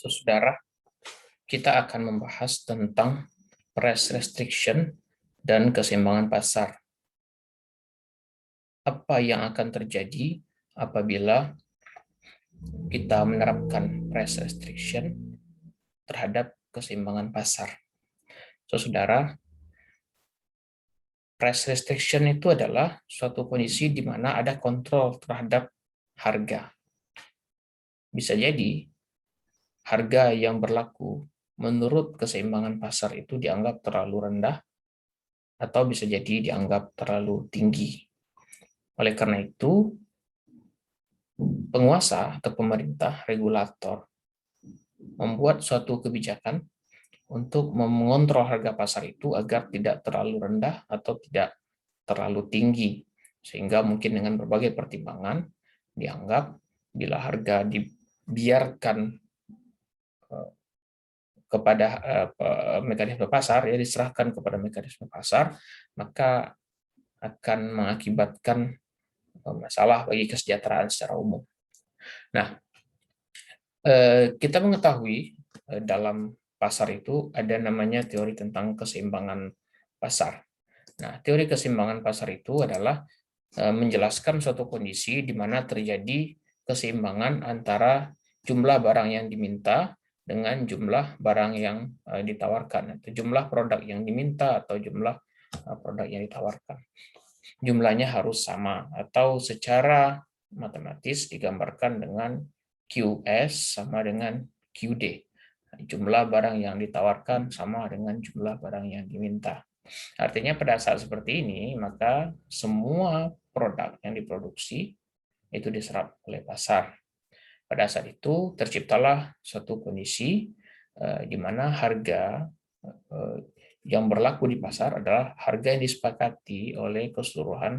Saudara, kita akan membahas tentang price restriction dan keseimbangan pasar. Apa yang akan terjadi apabila kita menerapkan price restriction terhadap keseimbangan pasar? Saudara, price restriction itu adalah suatu kondisi di mana ada kontrol terhadap harga. Bisa jadi harga yang berlaku menurut keseimbangan pasar itu dianggap terlalu rendah atau bisa jadi dianggap terlalu tinggi. Oleh karena itu, penguasa atau pemerintah, regulator, membuat suatu kebijakan untuk mengontrol harga pasar itu agar tidak terlalu rendah atau tidak terlalu tinggi. Sehingga mungkin dengan berbagai pertimbangan, dianggap bila harga dibiarkan kepada mekanisme pasar, ya diserahkan kepada mekanisme pasar, maka akan mengakibatkan masalah bagi kesejahteraan secara umum. Nah, kita mengetahui dalam pasar itu ada namanya teori tentang keseimbangan pasar. Nah, teori keseimbangan pasar itu adalah menjelaskan suatu kondisi di mana terjadi keseimbangan antara jumlah barang yang diminta dengan jumlah barang yang ditawarkan, atau jumlah produk yang diminta atau jumlah produk yang ditawarkan. Jumlahnya harus sama, atau secara matematis digambarkan dengan QS sama dengan QD. Jumlah barang yang ditawarkan sama dengan jumlah barang yang diminta. Artinya pada saat seperti ini, maka semua produk yang diproduksi itu diserap oleh pasar. Pada saat itu terciptalah suatu kondisi di mana harga yang berlaku di pasar adalah harga yang disepakati oleh keseluruhan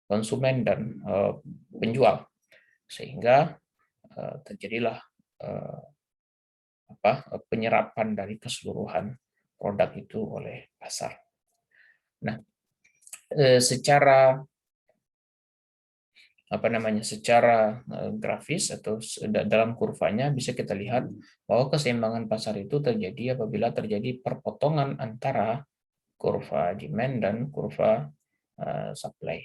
konsumen dan penjual, sehingga terjadilah penyerapan dari keseluruhan produk itu oleh pasar. Nah, secara grafis atau dalam kurvanya bisa kita lihat bahwa keseimbangan pasar itu terjadi apabila terjadi perpotongan antara kurva demand dan kurva supply.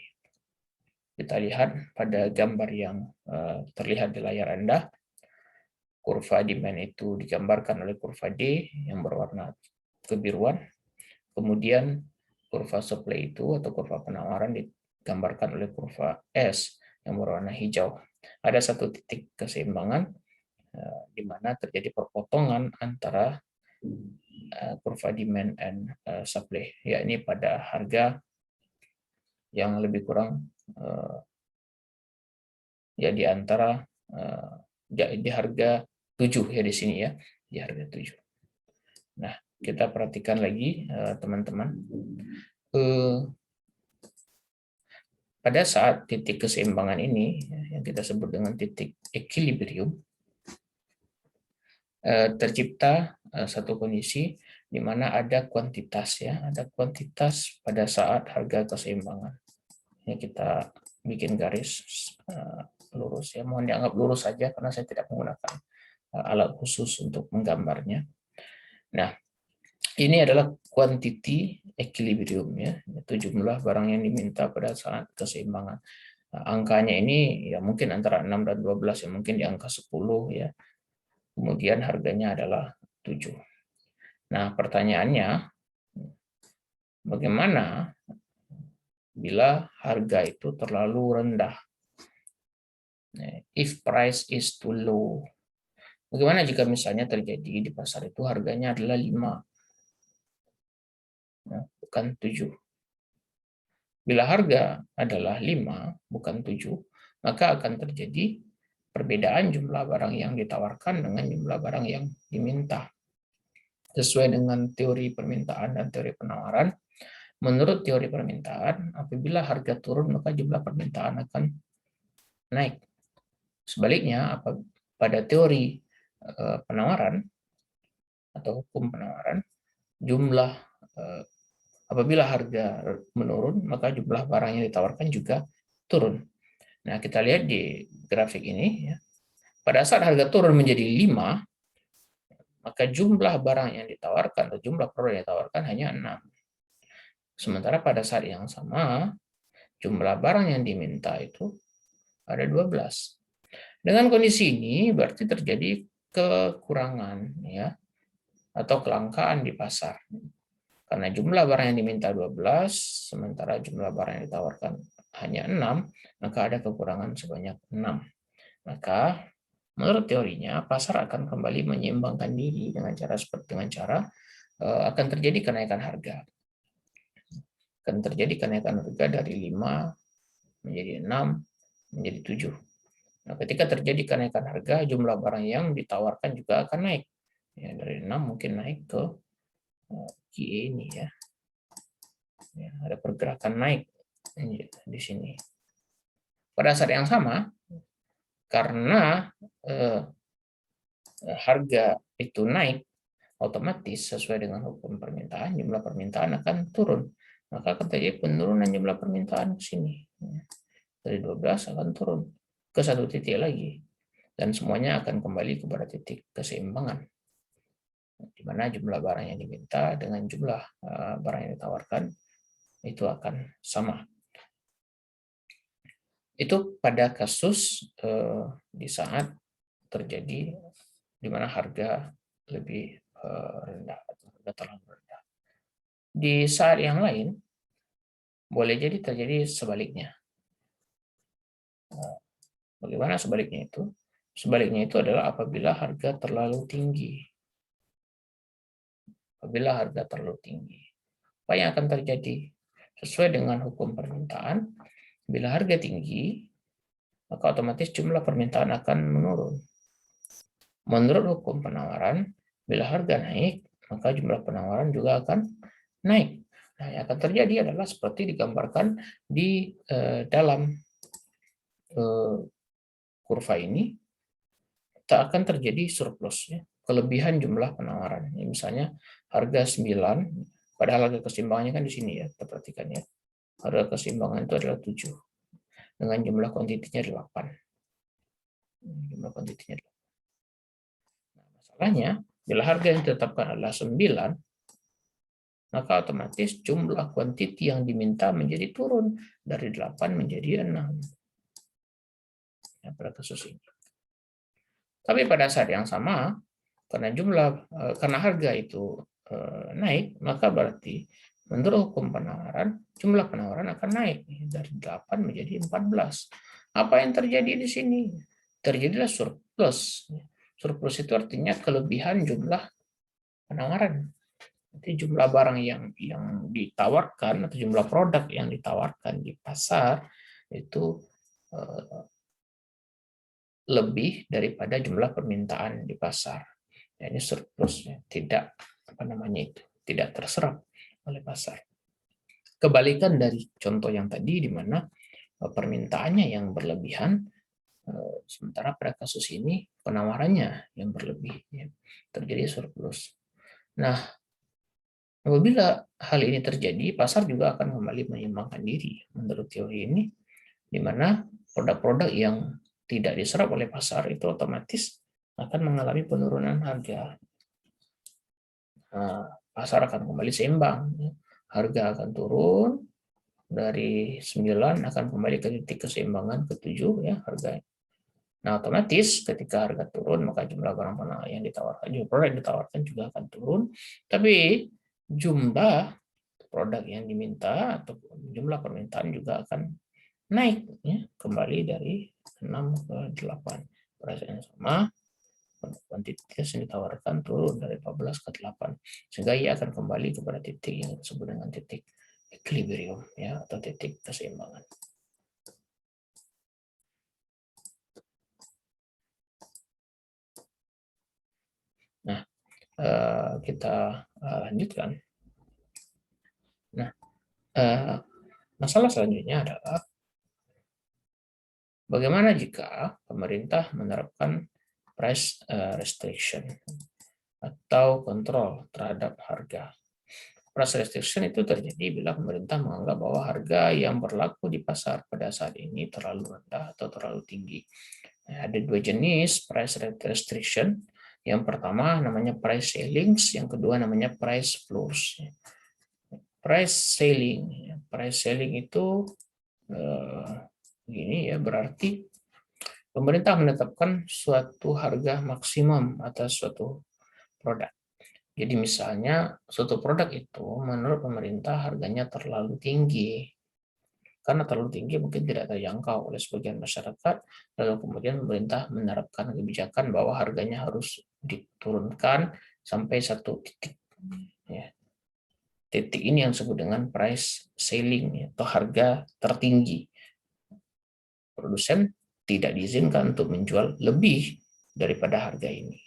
Kita lihat pada gambar yang terlihat di layar Anda, kurva demand itu digambarkan oleh kurva D yang berwarna kebiruan, kemudian kurva supply itu atau kurva penawaran digambarkan oleh kurva S yang berwarna hijau. Ada satu titik keseimbangan di mana terjadi perpotongan antara kurva demand and supply, yakni pada harga yang lebih kurang ya di antara di harga 7 ya di sini ya, di harga 7. Nah, kita perhatikan lagi teman-teman. Pada saat titik keseimbangan ini yang kita sebut dengan titik equilibrium, tercipta satu kondisi di mana ada kuantitas ya, ada kuantitas pada saat harga keseimbangan. Ini kita bikin garis lurus ya, mohon dianggap lurus saja karena saya tidak menggunakan alat khusus untuk menggambarnya. Nah, ini adalah quantity equilibrium ya, itu jumlah barang yang diminta pada saat keseimbangan. Nah, angkanya ini ya mungkin antara 6 dan 12 ya, mungkin di angka 10 ya. Kemudian harganya adalah 7. Nah, pertanyaannya bagaimana bila harga itu terlalu rendah? If price is too low. Bagaimana jika misalnya terjadi di pasar itu harganya adalah 5, bukan 7. Bila harga adalah 5, bukan 7, maka akan terjadi perbedaan jumlah barang yang ditawarkan dengan jumlah barang yang diminta. Sesuai dengan teori permintaan dan teori penawaran, menurut teori permintaan, apabila harga turun maka jumlah permintaan akan naik. Sebaliknya, pada teori penawaran atau hukum penawaran, apabila harga menurun, maka jumlah barang yang ditawarkan juga turun. Nah, kita lihat di grafik ini, ya, Pada saat harga turun menjadi 5, maka jumlah barang yang ditawarkan atau jumlah produk yang ditawarkan hanya 6. Sementara pada saat yang sama, jumlah barang yang diminta itu ada 12. Dengan kondisi ini berarti terjadi kekurangan ya atau kelangkaan di pasar. Karena jumlah barang yang diminta 12, sementara jumlah barang yang ditawarkan hanya 6, maka ada kekurangan sebanyak 6. Maka menurut teorinya pasar akan kembali menyeimbangkan diri dengan cara akan terjadi kenaikan harga. Akan terjadi kenaikan harga dari 5 menjadi 6 menjadi 7. Nah, ketika terjadi kenaikan harga, jumlah barang yang ditawarkan juga akan naik. Ya, dari 6 mungkin naik ke QE ini ya. Ya, ada pergerakan naik di sini. Pada saat yang sama, karena harga itu naik, otomatis sesuai dengan hukum permintaan, jumlah permintaan akan turun. Maka akan terjadi penurunan jumlah permintaan ke sini. Dari 12 akan turun ke satu titik lagi. Dan semuanya akan kembali kepada titik keseimbangan. Di mana jumlah barang yang diminta dengan jumlah barang yang ditawarkan itu akan sama. Itu pada kasus di saat terjadi di mana harga lebih rendah atau harga terlalu rendah. Di saat yang lain boleh jadi terjadi sebaliknya. Bagaimana sebaliknya itu? Sebaliknya itu adalah apabila harga terlalu tinggi. Apabila harga terlalu tinggi, apa yang akan terjadi? Sesuai dengan hukum permintaan, bila harga tinggi, maka otomatis jumlah permintaan akan menurun. Menurut hukum penawaran, bila harga naik, maka jumlah penawaran juga akan naik. Nah, yang akan terjadi adalah seperti digambarkan di dalam kurva ini, tak akan terjadi surplus, ya, kelebihan jumlah penawaran. Ya, misalnya harga 9, padahal harga keseimbangannya kan di sini ya, kita perhatikan ya. Harga keseimbangan itu adalah 7 dengan jumlah kuantitinya 8. Jumlah kuantitinya 8. Nah, masalahnya bila harga yang ditetapkan adalah 9, maka otomatis jumlah kuantiti yang diminta menjadi turun dari 8 menjadi 6. Ya, pada kasus ini. Tapi pada saat yang sama, karena harga itu naik, maka berarti menurut hukum penawaran, jumlah penawaran akan naik dari 8 menjadi 14. Apa yang terjadi di sini? Terjadilah surplus. Surplus itu artinya kelebihan jumlah penawaran. Jadi jumlah barang yang ditawarkan atau jumlah produk yang ditawarkan di pasar itu lebih daripada jumlah permintaan di pasar. Ya, ini surplusnya tidak tidak terserap oleh pasar. Kebalikan dari contoh yang tadi di mana permintaannya yang berlebihan, sementara pada kasus ini penawarannya yang berlebih, ya, terjadi surplus. Nah, apabila hal ini terjadi, pasar juga akan kembali menyeimbangkan diri menurut teori ini, di mana produk-produk yang tidak diserap oleh pasar itu otomatis akan mengalami penurunan harga. Pasar akan kembali seimbang. Harga akan turun dari 9 akan kembali ke titik keseimbangan ke-7 ya harga. Nah, otomatis ketika harga turun maka jumlah barang yang ditawarkan, jumlah produk yang ditawarkan juga akan turun, tapi jumlah produk yang diminta atau jumlah permintaan juga akan naik ya, kembali dari 6 ke 8. Pada saat yang sama, kuantitas yang ditawarkan turun dari 14 ke 8, sehingga ia akan kembali kepada titik yang disebut dengan titik equilibrium ya, atau titik keseimbangan. Nah, kita lanjutkan. Nah, masalah selanjutnya adalah bagaimana jika pemerintah menerapkan price restriction atau kontrol terhadap harga. Price restriction itu terjadi bila pemerintah menganggap bahwa harga yang berlaku di pasar pada saat ini terlalu rendah atau terlalu tinggi. Ada dua jenis price restriction. Yang pertama namanya price ceilings, yang kedua namanya price floors. Price ceiling itu gini ya, berarti pemerintah menetapkan suatu harga maksimum atas suatu produk. Jadi misalnya suatu produk itu menurut pemerintah harganya terlalu tinggi. Karena terlalu tinggi mungkin tidak terjangkau oleh sebagian masyarakat, lalu kemudian pemerintah menerapkan kebijakan bahwa harganya harus diturunkan sampai satu titik. Ya. Titik ini yang disebut dengan price ceiling atau harga tertinggi. Produsen tidak diizinkan untuk menjual lebih daripada harga ini.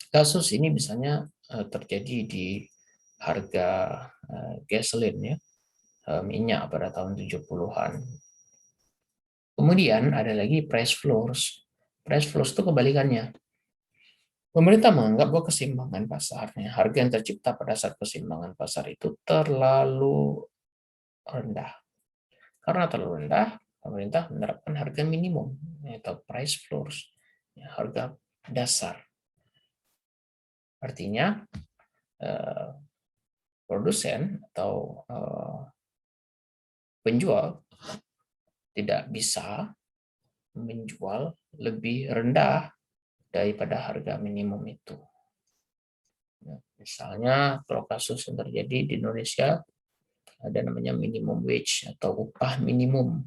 Kasus ini misalnya terjadi di harga gasoline, ya, minyak pada tahun 70-an. Kemudian ada lagi price floors. Price floors itu kebalikannya. Pemerintah menganggap bahwa keseimbangan pasarnya, harga yang tercipta pada saat keseimbangan pasar itu terlalu rendah. Karena terlalu rendah, pemerintah menerapkan harga minimum atau price floors, harga dasar. Artinya produsen atau penjual tidak bisa menjual lebih rendah daripada harga minimum itu. Misalnya kalau kasus yang terjadi di Indonesia ada namanya minimum wage atau upah minimum.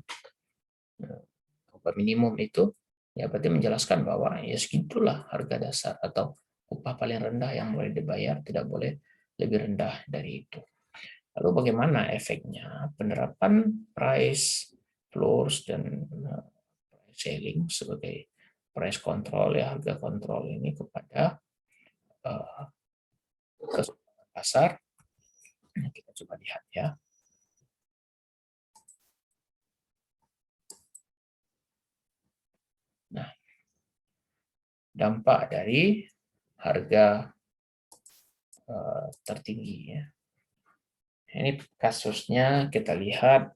Upah minimum itu ya berarti menjelaskan bahwa ya segitulah harga dasar atau upah paling rendah yang boleh dibayar, tidak boleh lebih rendah dari itu. Lalu bagaimana efeknya penerapan price floors dan ceiling sebagai price control, ya harga kontrol ini kepada pasar? Nah, kita coba lihat ya. Nah, dampak dari harga tertinggi ya. Ini kasusnya kita lihat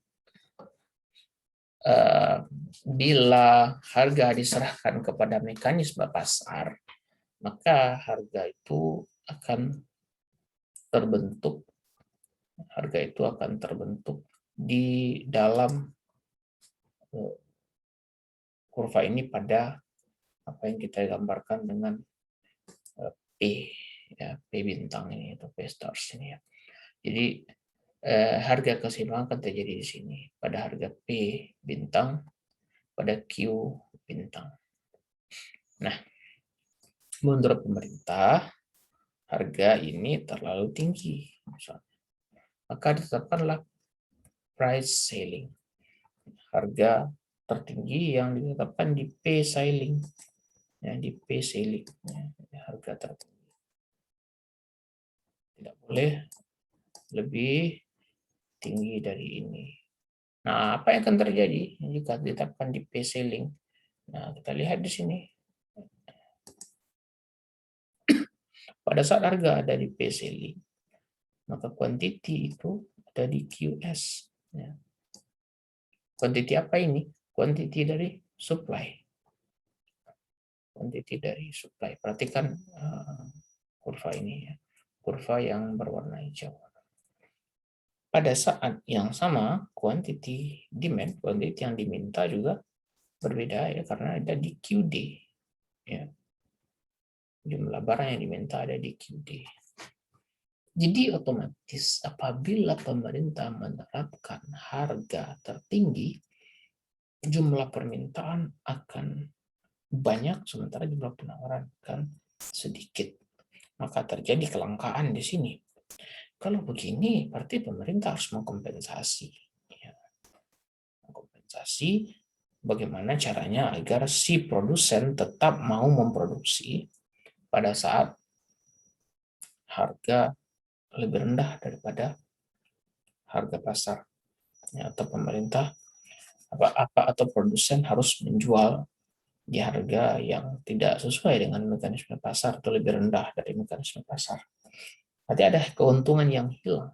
bila harga diserahkan kepada mekanisme pasar, maka harga itu akan terbentuk. Harga itu akan terbentuk di dalam kurva ini pada apa yang kita gambarkan dengan P, ya, P bintang ini atau P stars ini ya. Jadi harga keseimbangan akan terjadi di sini pada harga P bintang pada Q bintang. Nah, menurut pemerintah harga ini terlalu tinggi, misalnya. Maka ditetapkanlah price ceiling, harga tertinggi yang ditetapkan di P ceiling, ya, di P ceiling, ya, harga tertinggi. Tidak boleh lebih tinggi dari ini. Nah, apa yang akan terjadi jika ditetapkan di P ceiling? Nah, kita lihat di sini. Pada saat harga ada di P ceiling, maka quantity itu ada di QS. Ya. Quantity apa ini? Quantity dari supply. Quantity dari supply. Perhatikan kurva ini ya. Kurva yang berwarna hijau. Pada saat yang sama, quantity demand, quantity yang diminta juga berbeda ya, karena ada di QD. Ya. Jumlah barang yang diminta ada di QD. Jadi otomatis apabila pemerintah menerapkan harga tertinggi, jumlah permintaan akan banyak, sementara jumlah penawaran akan sedikit. Maka terjadi kelangkaan di sini. Kalau begini, berarti pemerintah harus mengkompensasi. Ya. Mengkompensasi bagaimana caranya agar si produsen tetap mau memproduksi pada saat harga lebih rendah daripada harga pasar. Ya, atau pemerintah atau produsen harus menjual di harga yang tidak sesuai dengan mekanisme pasar atau lebih rendah dari mekanisme pasar. Nanti ada keuntungan yang hilang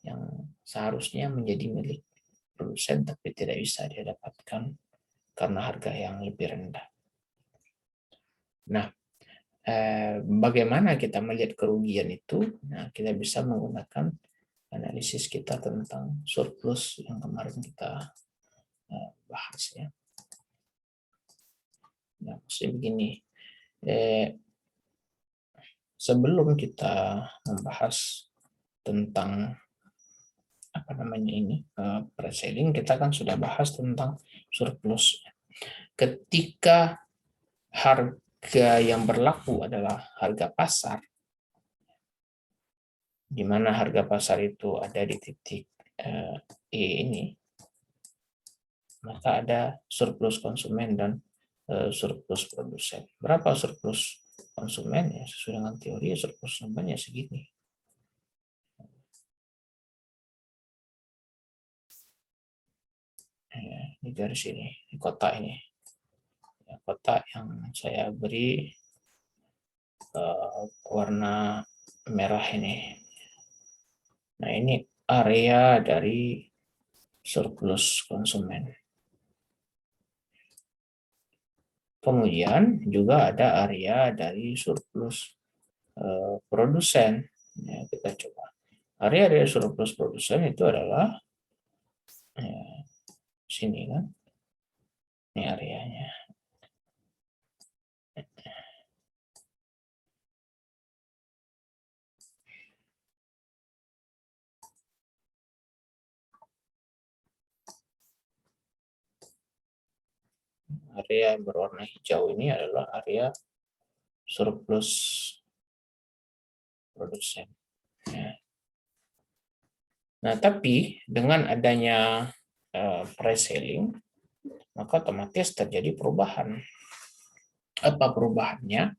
yang seharusnya menjadi milik produsen tapi tidak bisa dia dapatkan karena harga yang lebih rendah. Nah, bagaimana kita melihat kerugian itu? Nah, kita bisa menggunakan analisis kita tentang surplus yang kemarin kita bahas ya. Nah, maksudnya begini, sebelum kita membahas tentang apa namanya ini price selling, kita kan sudah bahas tentang surplus. Ketika harga yang berlaku adalah harga pasar, di mana harga pasar itu ada di titik E ini, maka ada surplus konsumen dan surplus produsen. Berapa surplus konsumen? Ya, sesuai dengan teori surplus konsumen ya segini. Di garis ini, di kotak ini. Ya, kotak yang saya beri warna merah ini. Nah, ini area dari surplus konsumen. Kemudian juga ada area dari surplus produsen. Ya, kita coba. Area dari surplus produsen itu adalah sini kan. Ini areanya. Area yang berwarna hijau ini adalah area surplus produsen. Ya. Nah, tapi dengan adanya price selling, maka otomatis terjadi perubahan. Apa perubahannya?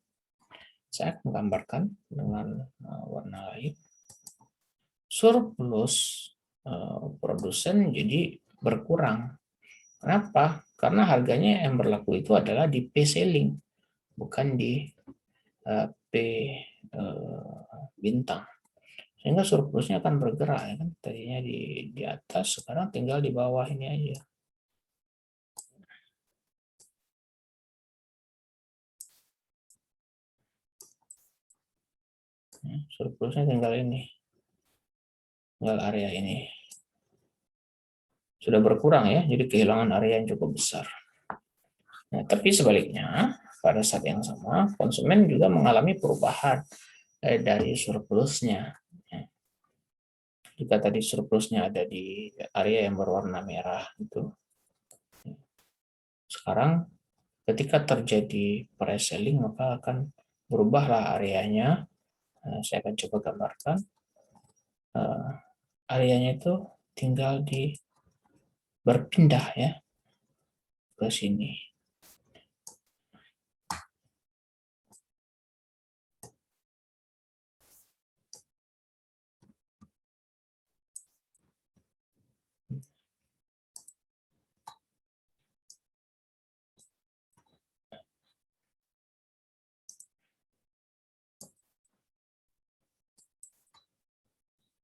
Saya akan gambarkan dengan warna lain. Surplus produsen jadi berkurang. Kenapa? Karena harganya yang berlaku itu adalah di P selling, bukan di P bintang. Sehingga surplusnya akan bergerak ya kan. Tadinya di atas, sekarang tinggal di bawah ini aja. Surplusnya tinggal ini. Tinggal area ini. Sudah berkurang ya, jadi kehilangan area yang cukup besar. Nah, tapi sebaliknya, pada saat yang sama, konsumen juga mengalami perubahan dari surplusnya. Jika tadi surplusnya ada di area yang berwarna merah, itu sekarang ketika terjadi price selling, maka akan berubahlah areanya. Saya akan coba gambarkan. Areanya itu tinggal di berpindah ya ke sini.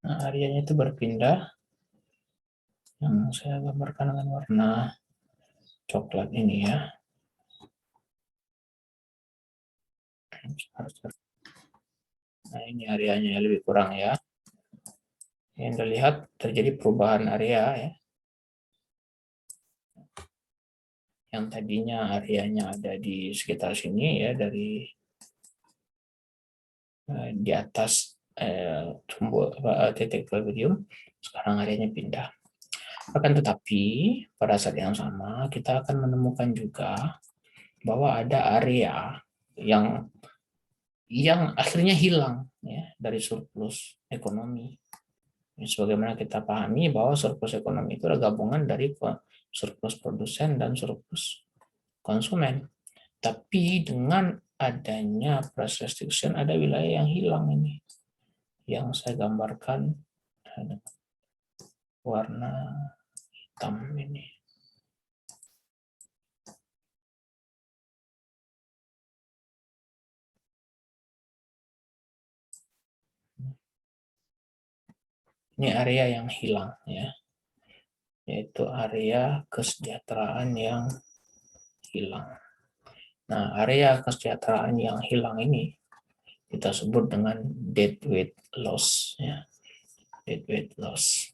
Nah, areanya itu berpindah, yang saya gambarkan dengan warna coklat ini ya. Nah, ini areanya lebih kurang ya. Yang terlihat terjadi perubahan area ya. Yang tadinya areanya ada di sekitar sini ya, dari di atas titik equilibrium, sekarang areanya pindah. Akan tetapi pada saat yang sama kita akan menemukan juga bahwa ada area yang akhirnya hilang ya dari surplus ekonomi. Sebagaimana kita pahami bahwa surplus ekonomi itu adalah gabungan dari surplus produsen dan surplus konsumen. Tapi dengan adanya price restriction ada wilayah yang hilang ini, yang saya gambarkan dengan warna hitam ini. Ini area yang hilang ya, yaitu area kesejahteraan yang hilang. Nah, area kesejahteraan yang hilang ini kita sebut dengan deadweight loss, ya. Deadweight loss.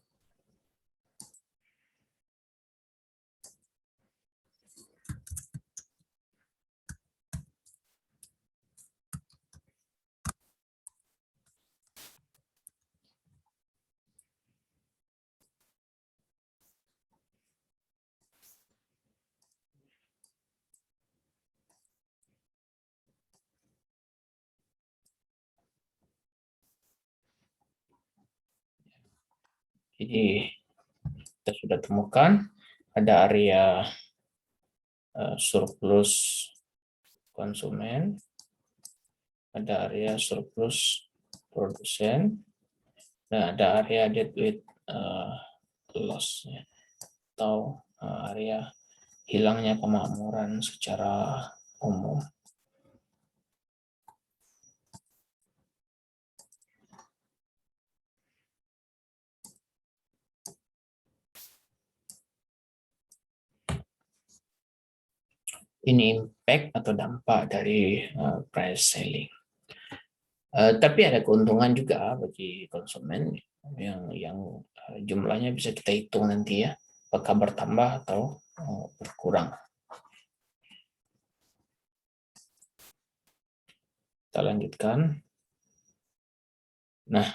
Jadi kita sudah temukan ada area surplus konsumen, ada area surplus produsen, dan ada area deadweight loss, ya, atau area hilangnya kemakmuran secara umum. Ini impact atau dampak dari price selling. Tapi ada keuntungan juga bagi konsumen yang jumlahnya bisa kita hitung nanti, ya, apakah bertambah atau berkurang. Kita lanjutkan. Nah,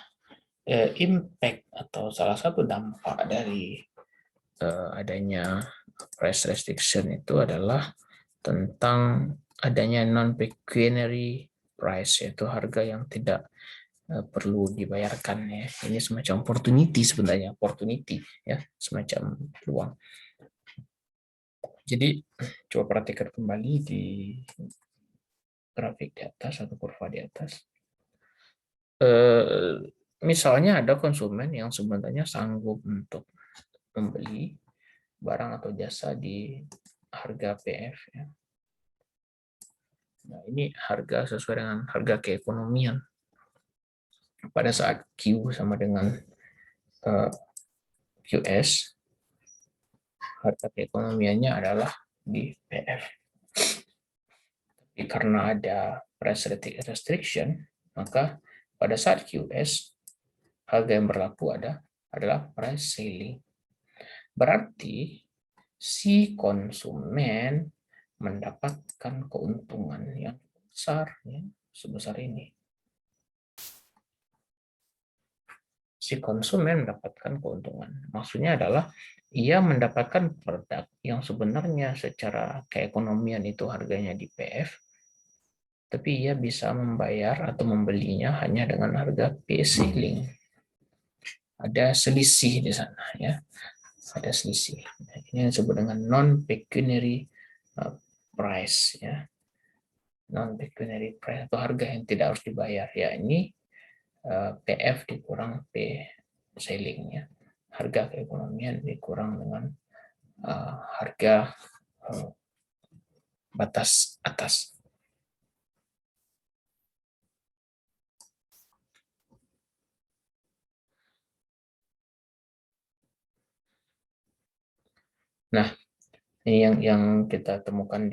impact atau salah satu dampak dari adanya price restriction itu adalah tentang adanya non-pecuniary price, yaitu harga yang tidak perlu dibayarkan, ya. Ini semacam opportunity sebenarnya, opportunity, ya, semacam peluang. Jadi coba perhatikan kembali di grafik di atas atau kurva di atas. Misalnya ada konsumen yang sebenarnya sanggup untuk membeli barang atau jasa di harga PF, ya. Nah, ini harga sesuai dengan harga keekonomian. Pada saat Q sama dengan QS, harga keekonomiannya adalah di PF. Tapi karena ada price restriction, maka pada saat QS, harga yang berlaku adalah price selling. Berarti si konsumen mendapatkan keuntungan yang besar, ya, sebesar ini. Si konsumen mendapatkan keuntungan. Maksudnya adalah ia mendapatkan produk yang sebenarnya secara keekonomian itu harganya di PF, tapi ia bisa membayar atau membelinya hanya dengan harga P selling. Ada selisih di sana, ya. Ada selisih. Ini yang disebut dengan non-pecuniary price, ya. Non-pecuniary price atau harga yang tidak harus dibayar, ya, ini PF dikurang P selling, ya. Harga keekonomian dikurang dengan harga batas atas. Nah, ini yang kita temukan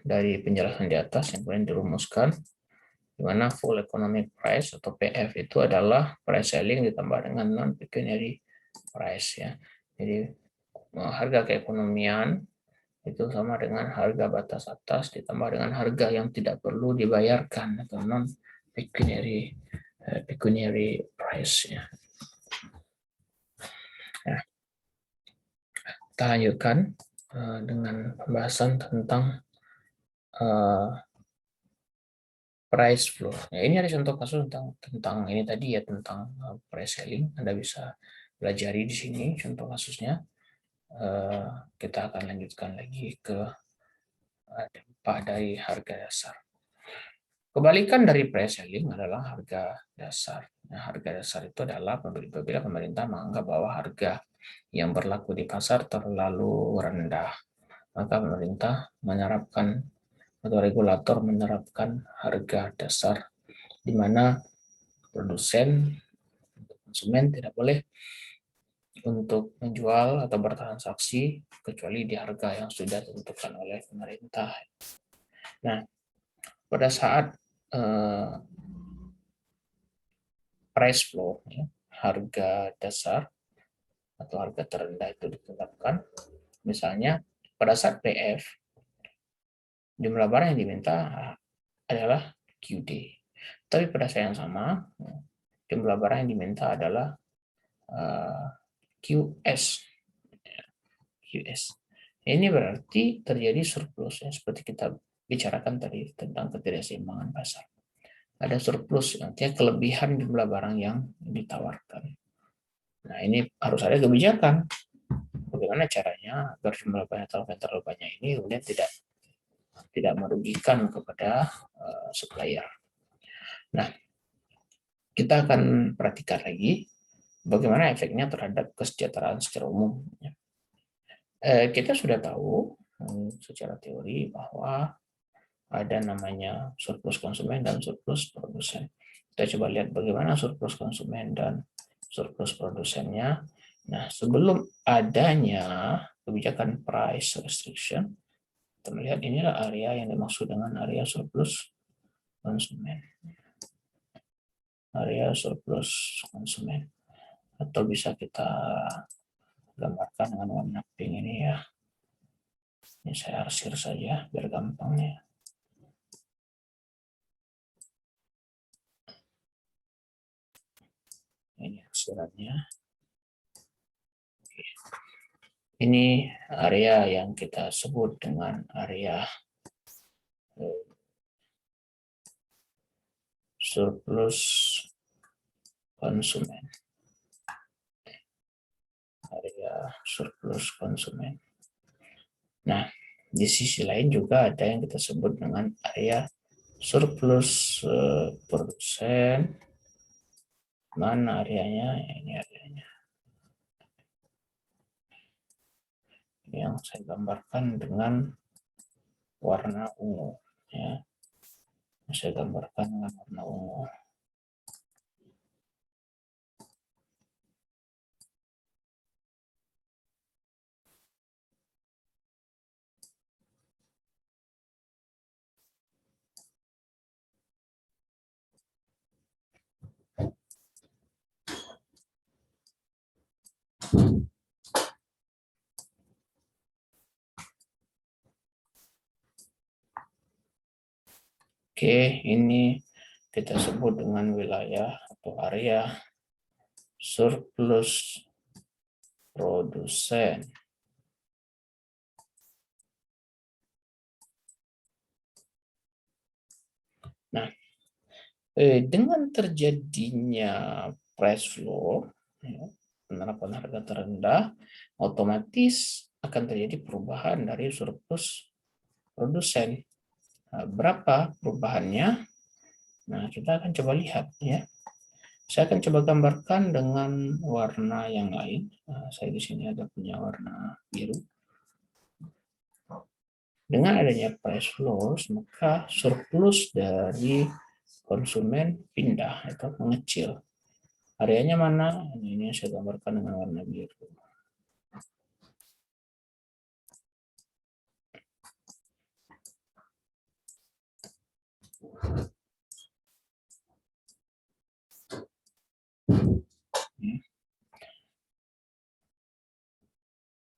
dari penjelasan di atas yang kemudian dirumuskan, di mana full economic price atau PF itu adalah price selling ditambah dengan non pecuniary price, ya. Jadi harga keekonomian itu sama dengan harga batas atas ditambah dengan harga yang tidak perlu dibayarkan atau non pecuniary price, ya. Nah, kita lanjutkan dengan pembahasan tentang price flow. Nah, ini ada contoh kasus tentang ini tadi, ya, tentang price selling. Anda bisa pelajari di sini contoh kasusnya. Kita akan lanjutkan lagi ke dampak dari harga dasar. Kebalikan dari price selling adalah harga dasar. Nah, harga dasar itu adalah apabila pemerintah menganggap bahwa harga yang berlaku di pasar terlalu rendah, maka pemerintah menerapkan atau regulator menerapkan harga dasar, di mana produsen, konsumen tidak boleh untuk menjual atau bertransaksi kecuali di harga yang sudah ditentukan oleh pemerintah. Nah, pada saat price floor, ya, harga dasar atau harga terendah itu ditetapkan, misalnya pada saat PF, jumlah barang yang diminta adalah QD. Tapi pada saat yang sama, jumlah barang yang diminta adalah QS. QS. Ini berarti terjadi surplus, ya, seperti kita bicarakan tadi tentang ketidakseimbangan pasar. Ada surplus, artinya kelebihan jumlah barang yang ditawarkan. Nah, ini harus ada kebijakan. Bagaimana caranya agar jumlah barang terlalu banyak ini kemudian tidak merugikan kepada supplier. Nah, kita akan perhatikan lagi bagaimana efeknya terhadap kesejahteraan secara umum. Kita sudah tahu secara teori bahwa ada namanya surplus konsumen dan surplus produsen. Kita coba lihat bagaimana surplus konsumen dan surplus produsennya. Nah, sebelum adanya kebijakan price restriction, kita melihat inilah area yang dimaksud dengan area surplus konsumen. Area surplus konsumen. Atau bisa kita gambarkan dengan warna pink ini ya. Ini saya arsir saja biar gampang ya. Ini arsirannya. Ini area yang kita sebut dengan area surplus konsumen. Area surplus konsumen. Nah, di sisi lain juga ada yang kita sebut dengan area surplus produsen. Mana areanya? Ini areanya. Yang saya gambarkan dengan warna ungu. Ya. Saya gambarkan dengan warna ungu. Oke, ini kita sebut dengan wilayah atau area surplus produsen. Nah, dengan terjadinya price floor, ya, penerapan harga terendah, otomatis akan terjadi perubahan dari surplus produsen. Nah, berapa perubahannya? Nah, kita akan coba lihat ya. Saya akan coba gambarkan dengan warna yang lain. Nah, saya di sini ada punya warna biru. Dengan adanya price floors, maka surplus dari konsumen pindah atau mengecil. Areanya mana? Ini saya gambarkan dengan warna biru.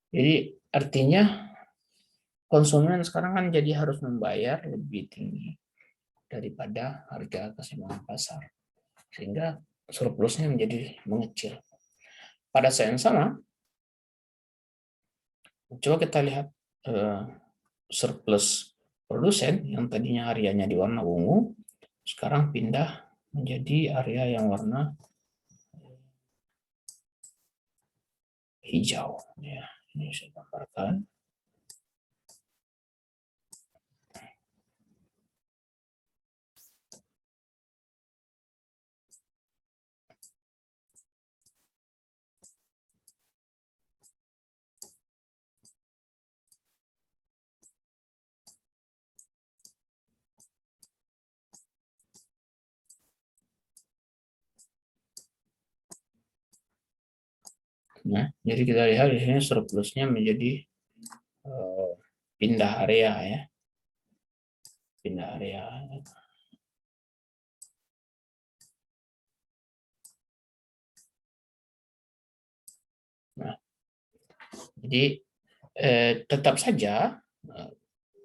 Jadi artinya konsumen sekarang kan jadi harus membayar lebih tinggi daripada harga keseimbangan pasar. Sehingga surplusnya menjadi mengecil. Pada saat yang sama, coba kita lihat surplus produsen yang tadinya areanya di warna ungu, sekarang pindah menjadi area yang warna hijau. Ya, ini saya gambarkan. Nah, jadi kita lihat di sini surplusnya menjadi pindah area ya, pindah area. Nah, jadi tetap saja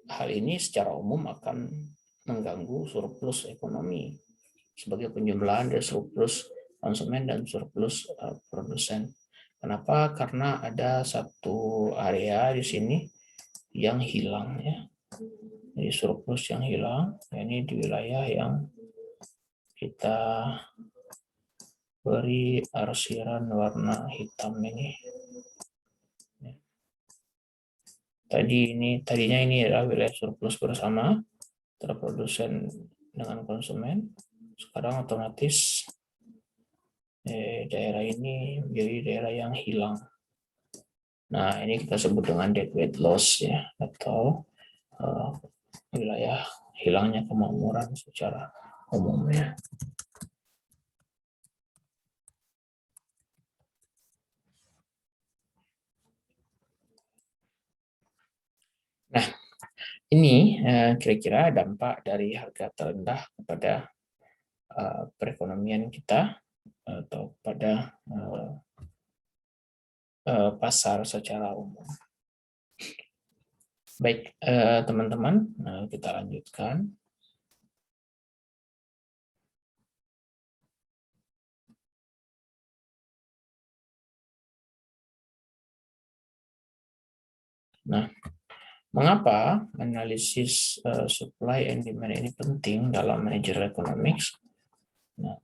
hal ini secara umum akan mengganggu surplus ekonomi sebagai penjumlahan dari surplus konsumen dan surplus produsen. Kenapa? Karena ada satu area di sini yang hilang ya. Jadi surplus yang hilang, ini di wilayah yang kita beri arsiran warna hitam ini. Tadinya ini adalah wilayah surplus bersama antara produsen dengan konsumen. Sekarang otomatis daerah ini menjadi daerah yang hilang. Nah, ini kita sebut dengan deadweight loss ya, atau wilayah hilangnya kemakmuran secara umumnya. Nah, ini kira-kira dampak dari harga terendah kepada perekonomian kita atau pada pasar secara umum. Baik, teman-teman, kita lanjutkan. Nah, mengapa analisis supply and demand ini penting dalam managerial economics? Nah,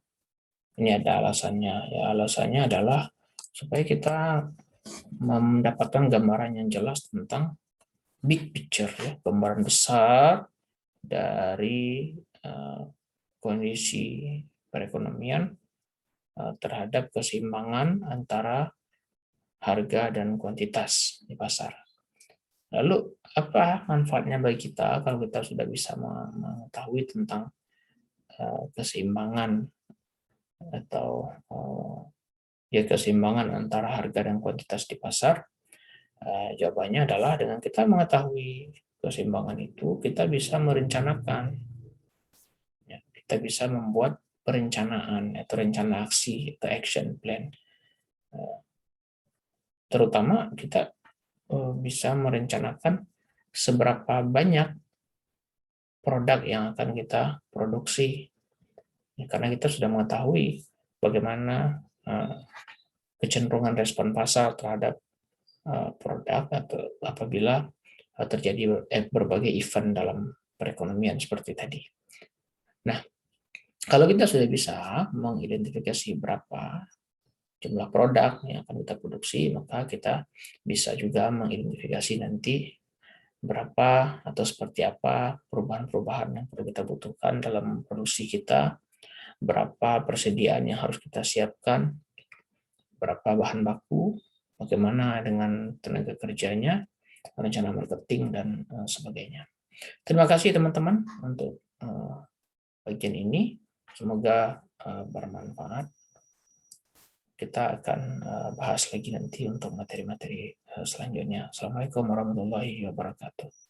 ini ada alasannya. Ya, alasannya adalah supaya kita mendapatkan gambaran yang jelas tentang big picture, ya, gambaran besar dari kondisi perekonomian terhadap keseimbangan antara harga dan kuantitas di pasar. Lalu apa manfaatnya bagi kita kalau kita sudah bisa mengetahui tentang keseimbangan atau ya keseimbangan antara harga dan kuantitas di pasar? Jawabannya adalah dengan kita mengetahui keseimbangan itu, kita bisa merencanakan, ya, kita bisa membuat perencanaan atau rencana aksi atau action plan. Terutama kita bisa merencanakan seberapa banyak produk yang akan kita produksi. Karena kita sudah mengetahui bagaimana kecenderungan respon pasar terhadap produk atau apabila terjadi berbagai event dalam perekonomian seperti tadi. Nah, kalau kita sudah bisa mengidentifikasi berapa jumlah produk yang akan kita produksi, maka kita bisa juga mengidentifikasi nanti berapa atau seperti apa perubahan-perubahan yang perlu kita butuhkan dalam produksi kita, berapa persediaan yang harus kita siapkan, berapa bahan baku, bagaimana dengan tenaga kerjanya, rencana marketing, dan sebagainya. Terima kasih teman-teman untuk bagian ini. Semoga bermanfaat. Kita akan bahas lagi nanti untuk materi-materi selanjutnya. Assalamualaikum warahmatullahi wabarakatuh.